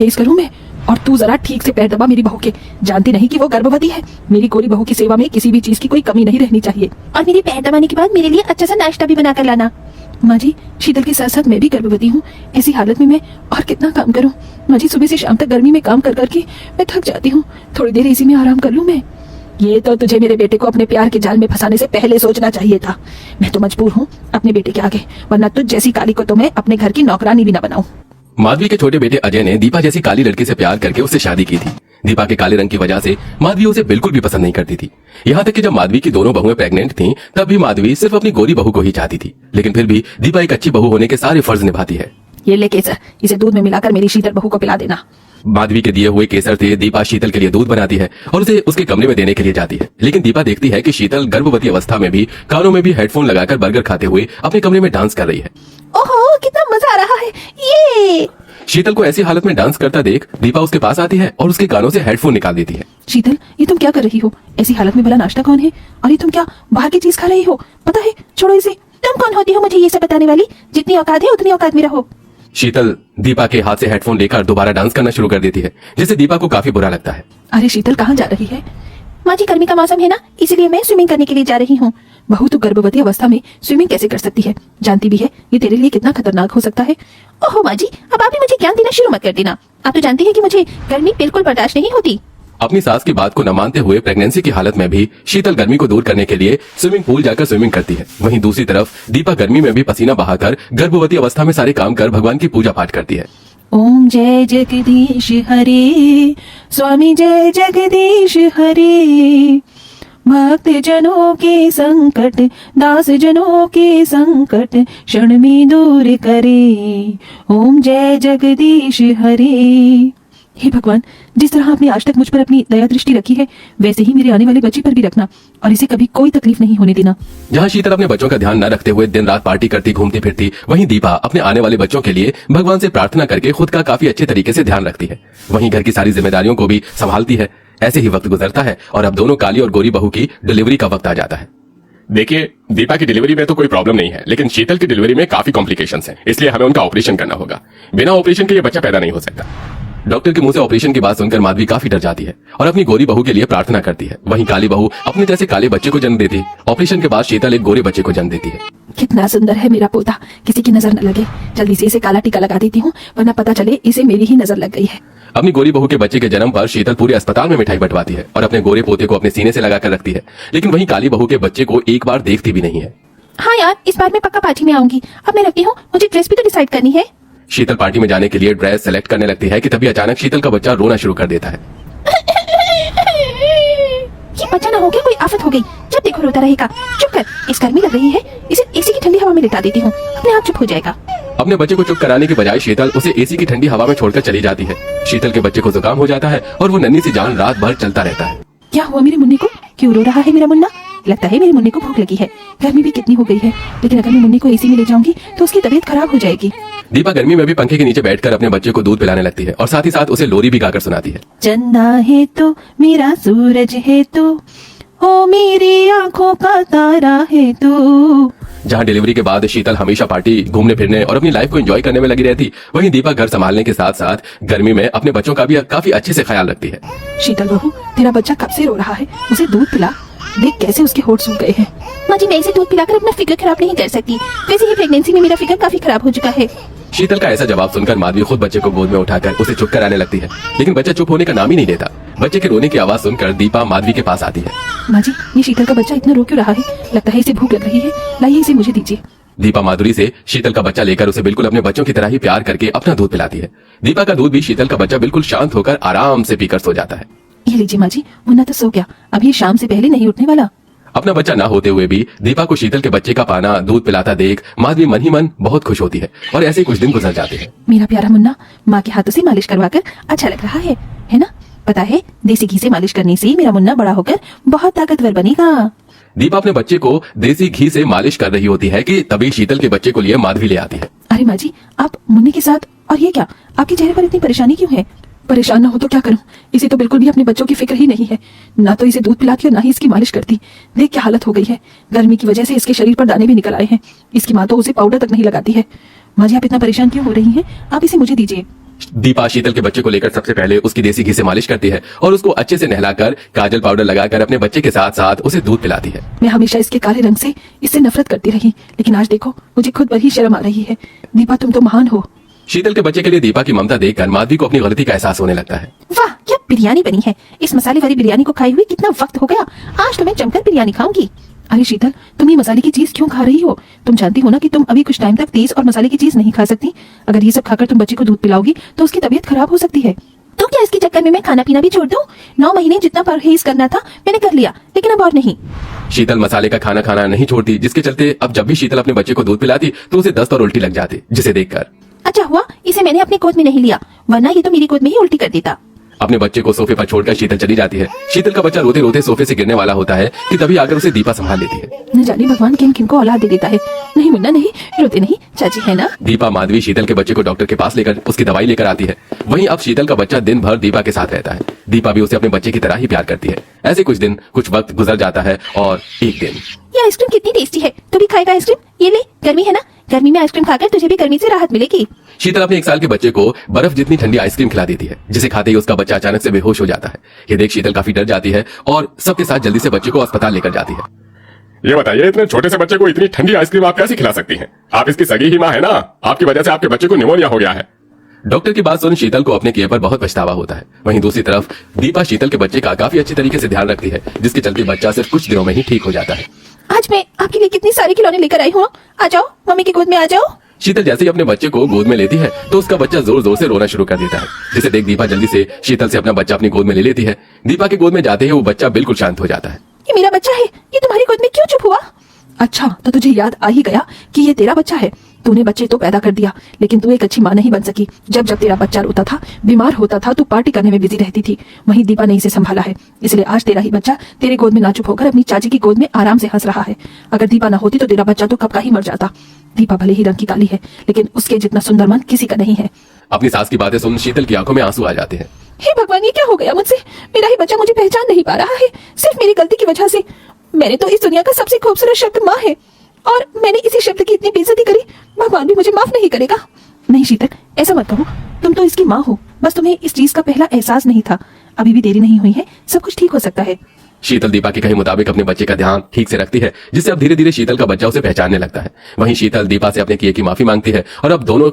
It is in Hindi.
केस करूं मैं? और तू जरा ठीक से पैर दबा मेरी बहू के। जानती नहीं कि वो गर्भवती है? मेरी गोरी बहू की सेवा में किसी भी चीज की कोई कमी नहीं रहनी चाहिए। और मेरी पैर दबाने के बाद मेरे लिए अच्छा सा नाश्ता भी बना कर लाना। माँ जी, शीतल के साथ साथ मैं भी गर्भवती हूँ। ऐसी हालत में मैं और कितना काम करूँ? माँ जी, सुबह से शाम तक गर्मी में काम कर करके मैं थक जाती हूँ। थोड़ी देर इसी में आराम कर लूँ मैं। ये तो तुझे मेरे बेटे को अपने प्यार के जाल में फंसाने से पहले सोचना चाहिए था। मैं तो मजबूर हूँ अपने बेटे के आगे, वरना तुझ जैसी काली को तो मैं अपने घर की नौकरानी भी न बनाऊं। माधवी के छोटे बेटे अजय ने दीपा जैसी काली लड़की से प्यार करके उससे शादी की थी। दीपा के काले रंग की वजह से माधवी उसे बिल्कुल भी पसंद नहीं करती थी। यहाँ तक कि जब माधवी की दोनों बहुएं प्रेग्नेंट थीं, तब भी माधवी सिर्फ अपनी गोरी बहू को ही चाहती थी। लेकिन फिर भी दीपा एक अच्छी बहू होने के सारे फर्ज निभाती है। ये ले केसर, इसे दूध में मिलाकर मेरी शीतल बहू को पिला देना। माधवी के दिए हुए केसर से दीपा शीतल के लिए दूध बनाती है और उसे उसके कमरे में देने के लिए जाती है। लेकिन दीपा देखती है कि शीतल गर्भवती अवस्था में भी कानों में भी हेडफोन लगाकर बर्गर खाते हुए अपने कमरे में डांस कर रही है। ओहो, कितना मजा आ रहा है ये। शीतल को ऐसी हालत में डांस करता देख दीपा उसके पास आती है और उसके कानों से हेडफोन निकाल देती है। शीतल, ये तुम क्या कर रही हो? ऐसी हालत में भला नाश्ता कौन है? और ये तुम क्या बाहर की चीज खा रही हो? पता है, छोड़ो इसे। तुम कौन होती हो मुझे ये सब बताने वाली? जितनी औकात है उतनी औकात में रहो। शीतल दीपा के हाथ से हेडफोन लेकर दोबारा डांस करना शुरू कर देती है, जिससे दीपा को काफी बुरा लगता है। अरे शीतल, कहाँ जा रही है? माँ जी, गर्मी का मौसम है ना, इसीलिए मैं स्विमिंग करने के लिए जा रही हूँ। बहू तो गर्भवती अवस्था में स्विमिंग कैसे कर सकती है? जानती भी है ये तेरे लिए कितना खतरनाक हो सकता है। ओहो माँ जी, अब आप भी मुझे ज्ञान देना शुरू मत कर देना। आप तो जानती है कि मुझे गर्मी बिल्कुल बर्दाश्त नहीं होती। अपनी सास की बात को न मानते हुए प्रेगनेंसी की हालत में भी शीतल गर्मी को दूर करने के लिए स्विमिंग पूल जाकर स्विमिंग करती है। वहीं दूसरी तरफ दीपा गर्मी में भी पसीना बहाकर गर्भवती अवस्था में सारे काम कर भगवान की पूजा पाठ करती है। ओम जय जगदीश हरे, स्वामी जय जगदीश हरे। भक्त जनों के संकट, दास जनों के संकट क्षण में दूर करे। ओम जय जगदीश हरे। हे भगवान, जिस तरह आपने आज तक मुझ पर अपनी दया दृष्टि रखी है, वैसे ही मेरे आने वाले बच्चे पर भी रखना और इसे कभी कोई तकलीफ नहीं होने देना। जहाँ शीतल अपने बच्चों का ध्यान न रखते हुए दिन रात पार्टी करती घूमती फिरती, वहीं दीपा अपने आने वाले बच्चों के लिए भगवान से प्रार्थना करके खुद का काफी अच्छे तरीके से ध्यान रखती है। वहीं घर की सारी जिम्मेदारियों को भी संभालती है। ऐसे ही वक्त गुजरता है और अब दोनों काली और गोरी बहू की डिलीवरी का वक्त आ जाता है। देखिए, दीपा की डिलीवरी में तो कोई प्रॉब्लम नहीं है, लेकिन शीतल की डिलीवरी में काफी कॉम्प्लिकेशंस हैं, इसलिए हमें उनका ऑपरेशन करना होगा। बिना ऑपरेशन के ये बच्चा पैदा नहीं हो सकता। डॉक्टर के मुंह से ऑपरेशन की बात सुनकर माधवी काफी डर जाती है और अपनी गोरी बहू के लिए प्रार्थना करती है। वहीं काली बहू अपने जैसे काले बच्चे को जन्म देती है। ऑपरेशन के बाद शीतल एक गोरे बच्चे को जन्म देती है। कितना सुंदर है मेरा पोता, किसी की नजर न लगे। जल्दी से इसे काला टीका लगा देती हूँ, वरना पता चले इसे मेरी ही नजर लग गई है। अपनी गोरी बहू के बच्चे के जन्म पर शीतल पूरे अस्पताल में मिठाई बंटवाती है और अपने गोरे पोते को अपने सीने से लगाकर रखती है। लेकिन वहीं काली बहू के बच्चे को एक बार देखती भी नहीं है। हाँ यार, इस बार मैं पक्का पार्टी में आऊंगी। अब मैं रखती हूँ, मुझे ड्रेस भी तो डिसाइड करनी है। शीतल पार्टी में जाने के लिए ड्रेस सेलेक्ट करने लगती है कि तभी अचानक शीतल का बच्चा रोना शुरू कर देता है। ये बच्चा ना हो गया, कोई आफत हो गई। जब देखो रोता रहेगा। चुप कर, इस गर्मी लग रही है, इसे एसी की ठंडी हवा में लिटा देती हूँ, अपने आप चुप हो जाएगा। अपने बच्चे को चुप कराने की बजाय शीतल उसे एसी की ठंडी हवा में छोड़कर चली जाती है। शीतल के बच्चे को जुकाम हो जाता है और वो नन्ही सी जान रात भर चलता रहता है। क्या हुआ मेरे मुन्नी को? क्यों रो रहा है मेरा मुन्ना? लगता है मेरे मुन्नी को भूख लगी है। गर्मी भी कितनी हो गई है, लेकिन अगर मैं मुन्नी को एसी में ले जाऊंगी तो उसकी तबीयत खराब हो जाएगी। दीपा गर्मी में भी पंखे के नीचे बैठकर अपने बच्चे को दूध पिलाने लगती है और साथ ही साथ उसे लोरी भी गाकर सुनाती है। चंदा है तो मेरा सूरज है तो, ओ मेरी आंखों का तारा है तो। जहाँ डिलीवरी के बाद शीतल हमेशा पार्टी, घूमने फिरने और अपनी लाइफ को एंजॉय करने में लगी रहती, वहीं दीपा घर संभालने के साथ साथ गर्मी में अपने बच्चों का भी काफी अच्छे से ख्याल रखती है। शीतल बहू, तेरा बच्चा कब से रो रहा है, उसे दूध पिला। देख कैसे उसके होठ सूख गए हैं। माँ जी, मैं इसे दूध पिलाकर अपना फिगर खराब नहीं कर सकती। वैसे ही प्रेगनेंसी में मेरा फिगर काफी खराब हो चुका है। शीतल का ऐसा जवाब सुनकर माधवी खुद बच्चे को गोद में उठाकर उसे चुप कराने लगती है, लेकिन बच्चा चुप होने का नाम ही नहीं लेता। बच्चे के रोने की आवाज सुनकर दीपा माधवी के पास आती है। माँ जी, ये शीतल का बच्चा इतना रो क्यों रहा है? लगता है इसे भूख लग रही है। लाइए इसे मुझे दीजिए। दीपा माधुरी से शीतल का बच्चा लेकर उसे बिल्कुल अपने बच्चों की तरह ही प्यार करके अपना दूध पिलाती है। दीपा का दूध भी शीतल का बच्चा बिल्कुल शांत होकर आराम से पीकर सो जाता है। ये लीजिए माँ जी, मुन्ना तो सो गया, अब ये शाम से पहले नहीं उठने वाला। अपना बच्चा ना होते हुए भी दीपा को शीतल के बच्चे का पाना, दूध पिलाता देख माधवी मन ही मन बहुत खुश होती है और ऐसे कुछ दिन गुजर जाते हैं। मेरा प्यारा मुन्ना माँ के हाथों से मालिश करवाकर अच्छा लग रहा है ना? पता है, देसी घी से मालिश करने से मेरा मुन्ना बड़ा होकर बहुत ताकतवर बनेगा। दीपा अपने बच्चे को देसी घी से मालिश कर रही होती है कि तभी शीतल के बच्चे को लिए माधवी ले आती है। अरे माँ जी, आप मुन्ने के साथ, और ये क्या, आपके चेहरे पर इतनी परेशानी क्यों है? परेशान ना हो तो क्या करूं? इसे तो बिल्कुल भी अपने बच्चों की फिक्र ही नहीं है। ना तो इसे दूध पिलाती और ना ही इसकी मालिश करती। देख क्या हालत हो गई है। गर्मी की वजह से इसके शरीर पर दाने भी निकल आए हैं। इसकी माँ तो उसे पाउडर तक नहीं लगाती है। माँ जी, आप इतना परेशान क्यों हो रही हैं? आप इसे मुझे दीजिए। दीपा शीतल के बच्चे को लेकर सबसे पहले उसकी देसी घी से मालिश करती है और उसको अच्छे से नहलाकर काजल पाउडर लगाकर अपने बच्चे के साथ साथ उसे दूध पिलाती है। मैं हमेशा इसके काले रंग से इससे नफरत करती रही, लेकिन आज देखो मुझे खुद पर ही शर्म आ रही है। दीपा तुम तो महान हो। शीतल के बच्चे के लिए दीपा की ममता देखकर माधवी को अपनी गलती का एहसास होने लगता है। वाह क्या बिरयानी बनी है। इस मसाले वाली बिरयानी को खाए हुए कितना वक्त हो गया। आज तो मैं जमकर बिरयानी खाऊंगी। अरे शीतल, तुम ये मसाले की चीज क्यों खा रही हो? तुम जानती हो ना कि तुम अभी कुछ टाइम तक तेज और मसाले की चीज नहीं खा सकती। अगर ये सब खाकर तुम बच्चे को दूध पिलाओगी तो उसकी तबीयत खराब हो सकती है। तो क्या इसके चक्कर में मैं खाना पीना भी छोड़ दूं? 9 महीने जितना परहेज करना था मैंने कर लिया, लेकिन अब और नहीं। शीतल मसाले का खाना खाना नहीं छोड़ती, जिसके चलते अब जब भी शीतल अपने बच्चे को दूध पिलाती तो उसे दस्त और उल्टी लग जाती, जिसे देखकर अच्छा हुआ इसे मैंने अपनी गोद में नहीं लिया, वरना ये तो मेरी गोद में ही उल्टी कर देता। अपने बच्चे को सोफे पर छोड़कर शीतल चली जाती है। शीतल का बच्चा रोते रोते सोफे से गिरने वाला होता है कि तभी आकर उसे दीपा संभाल लेती है। न जाने भगवान किन किन को औलाद दे देता है। नहीं मुन्ना नहीं, रोते नहीं, चाची है ना। दीपा माधवी शीतल के बच्चे को डॉक्टर के पास लेकर उसकी दवाई लेकर आती है। वहीं अब शीतल का बच्चा दिन भर दीपा के साथ रहता है। दीपा भी उसे अपने बच्चे की तरह ही प्यार करती है। ऐसे कुछ दिन कुछ वक्त गुजर जाता है और एक दिन ये आइसक्रीम कितनी टेस्टी है। तू भी खाएगा आइसक्रीम? ये ले, गर्मी है ना, गर्मी में आइसक्रीम खाकर तुझे भी गर्मी से राहत मिलेगी। शीतल अपने 1 साल के बच्चे को बर्फ जितनी ठंडी आइसक्रीम खिला देती है, जिसे खाते ही उसका बच्चा अचानक से बेहोश हो जाता है। ये देख शीतल काफी डर जाती है और सबके साथ जल्दी से बच्चे को अस्पताल लेकर जाती है। ये बताइए, इतने छोटे से बच्चे को इतनी ठंडी आइसक्रीम आप कैसे खिला सकती हैं? आप इसकी सगी ही माँ है ना। आपकी वजह से आपके बच्चे को निमोनिया हो गया है। डॉक्टर की बात सुन शीतल को अपने किए पर बहुत पछतावा होता है। वहीं दूसरी तरफ दीपा शीतल के बच्चे का काफी अच्छे तरीके से ध्यान रखती है, जिसके चलते बच्चा सिर्फ कुछ दिनों में ही ठीक हो जाता है। आज मैं आपके लिए कितनी सारी खिलौने लेकर आई हूँ। आ जाओ मम्मी की गोद में आ जाओ। शीतल जैसे ही अपने बच्चे को गोद में लेती है तो उसका बच्चा जोर जोर से रोना शुरू कर देता है, जिसे देख दीपा जल्दी से शीतल से अपना बच्चा अपनी गोद में ले लेती है। दीपा के गोद में जाते ही वो बच्चा बिल्कुल शांत हो जाता है। ये मेरा बच्चा है, ये तुम्हारी गोद में क्यों चुप हुआ? अच्छा तो तुझे याद आ ही गया कि ये तेरा बच्चा है। तूने बच्चे तो पैदा कर दिया, लेकिन तू एक अच्छी माँ नहीं बन सकी। जब जब तेरा बच्चा रोता था, बीमार होता था, तू पार्टी करने में बिजी रहती थी। वहीं दीपा ने इसे संभाला है, इसलिए आज तेरा ही बच्चा तेरे गोद में ना चुप होकर अपनी चाची की गोद में आराम से हंस रहा है। अगर दीपा ना होती तो तेरा बच्चा तो कब का ही मर जाता। दीपा भले ही रंग की काली है, लेकिन उसके जितना सुंदर मन किसी का नहीं है। अपनी सास की बातें सुन शीतल की आंखों में आंसू आ जाते हैं। हे भगवान, ये क्या हो गया मुझसे? मेरा ही बच्चा मुझे पहचान नहीं पा रहा है, सिर्फ मेरी गलती की वजह से। मैंने तो इस दुनिया का सबसे खूबसूरत शब्द माँ है, और मैंने इसी शब्द की इतनी बेइज्जती करी। भगवान भी मुझे माफ नहीं करेगा। नहीं शीतल, ऐसा मत कहो। तुम तो इसकी माँ हो, बस तुम्हें इस चीज का पहला एहसास नहीं था। अभी भी देरी नहीं हुई है, सब कुछ ठीक हो सकता है। शीतल दीपा के कहे मुताबिक अपने बच्चे का ध्यान ठीक से रखती है, जिससे अब धीरे धीरे शीतल का बच्चा उसे पहचानने लगता है। वहीं शीतल दीपा से अपने किए की माफी मांगती है और अब दोनों